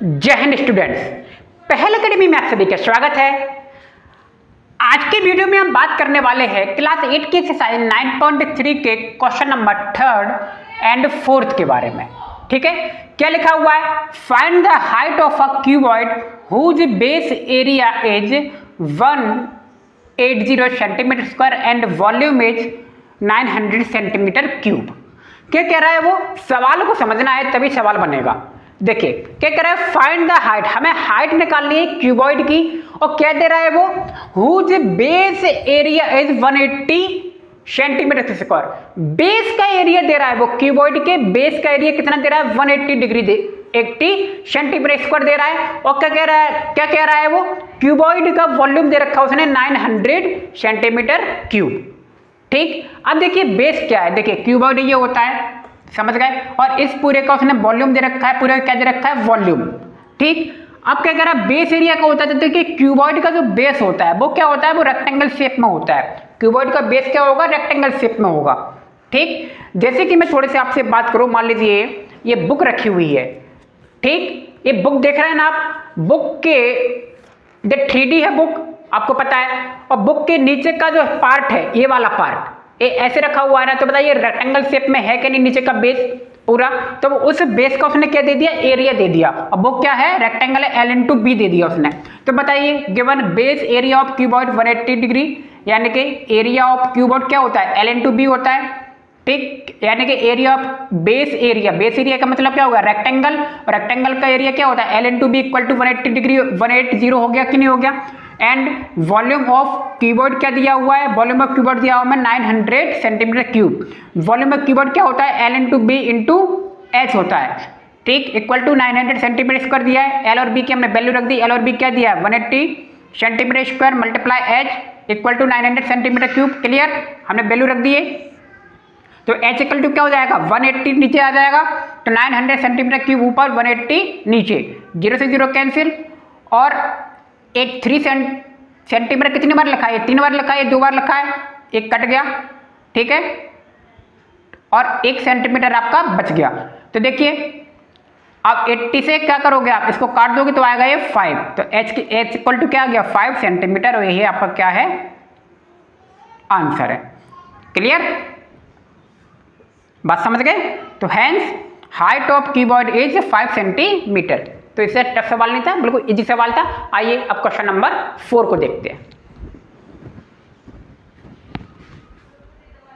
जय हिंद स्टूडेंट्स, पहल एकेडमी में आप सभी का स्वागत है। आज के वीडियो में हम बात करने वाले हैं क्लास 8 के एक्सरसाइज 9.3 के क्वेश्चन नंबर 3 एंड 4 के बारे में। ठीक है, क्या लिखा हुआ है? Find the height of a cuboid whose base area is 180 centimetre square and volume is 900 centimetre cube. क्या कह रहा है? वो सवाल को समझना है तभी सवाल बनेगा। देखिए क्या कह रहा है, फाइंड द हाइट, हमें हाइट निकालनी है क्यूबॉइड की। और क्या दे रहा है वो? Whose base area is 180 centimetre square. Base का एरिया दे रहा है वो, क्यूबॉइड के बेस का एरिया कितना दे रहा है? 180 डिग्री 80 सेंटीमीटर स्क्वायर दे रहा है। और क्या कह रहा है? क्या कह रहा है वो? क्यूबॉइड का वॉल्यूम दे रखा है उसने 900 सेंटीमीटर क्यूब। ठीक, अब देखिए बेस क्या है। देखिए क्यूबॉइड ये होता है, समझ गए, और इस पूरे का उसने वॉल्यूम दे रखा है, पूरे क्या दे रखा है? वॉल्यूम। ठीक, अब क्या कह रहा है? बेस एरिया का होता है। तो देखिए क्यूबॉइड का जो बेस होता है वो क्या होता है? वो रेक्टेंगल शेप में होता है। क्यूबॉइड का बेस क्या होगा? रेक्टेंगल शेप में होगा। ठीक, जैसे कि मैं थोड़े से आपसे बात करूं, मान लीजिए ये बुक रखी हुई है। ठीक, ये बुक देख रहे हैं ना आप? बुक के जो 3D है बुक, आपको पता है, और बुक के नीचे का जो पार्ट है, ये वाला पार्ट ये ऐसे रखा हुआ है ना, तो बताइए रेक्टेंगल शेप में है कि नहीं नीचे का बेस पूरा? तो उस बेस का उसने क्या दे दिया? एरिया दे दिया। अब वो क्या है? रेक्टेंगल है, L/B दे दिया उसने। तो बताइए given base area of cuboid 180 degree, यानी कि एरिया ऑफ क्यूबॉइड क्या होता है? L/B होता है। ठीक, यानी कि area of base area, base area का मतलब क्या होगा? रेक्टेंगल, रेक्टेंगल का एरिया क्या होता है? L/B इक्वल टू 180 डिग्री 180 हो गया कि नहीं हो गया? एंड वॉल्यूम ऑफ कीबोर्ड क्या दिया हुआ है? वॉल्यूम ऑफ कीबोर्ड दिया हुआ है 900 centimetre cube. Volume of keyboard क्या होता है? L/B इंटू H होता है। ठीक, इक्वल टू 900 सेंटीमीटर स्क्वायर दिया है। L और B की हमने वैल्यू रख दी। L और B क्या दिया है? 180 centimetre square multiply H equal to 900 centimetre cube. Clear, हमने वैल्यू रख दिए। तो H इक्वल टू क्या हो जाएगा? 180 नीचे आ जाएगा, तो 900 सेंटीमीटर क्यूब ऊपर, 180 नीचे, 0 से 0 कैंसिल। और एक 3 सेंटीमीटर कितनी बार लिखा है? 3 बार लिखा है, 2 बार लिखा है, एक कट गया। ठीक है, और 1 सेंटीमीटर आपका बच गया। तो देखिए अब 80 से क्या करोगे आप? इसको काट दोगे तो आएगा ये 5। तो H इक्वल टू क्या आ गया? 5 सेंटीमीटर। और यही आपका क्या है? आंसर है। क्लियर, बात समझ गए? तो hence height of keyboard is 5 centimetre. तो इससे टफ सवाल नहीं था, बिल्कुल इजी सवाल था। आइए अब क्वेश्चन नंबर 4 को देखते हैं।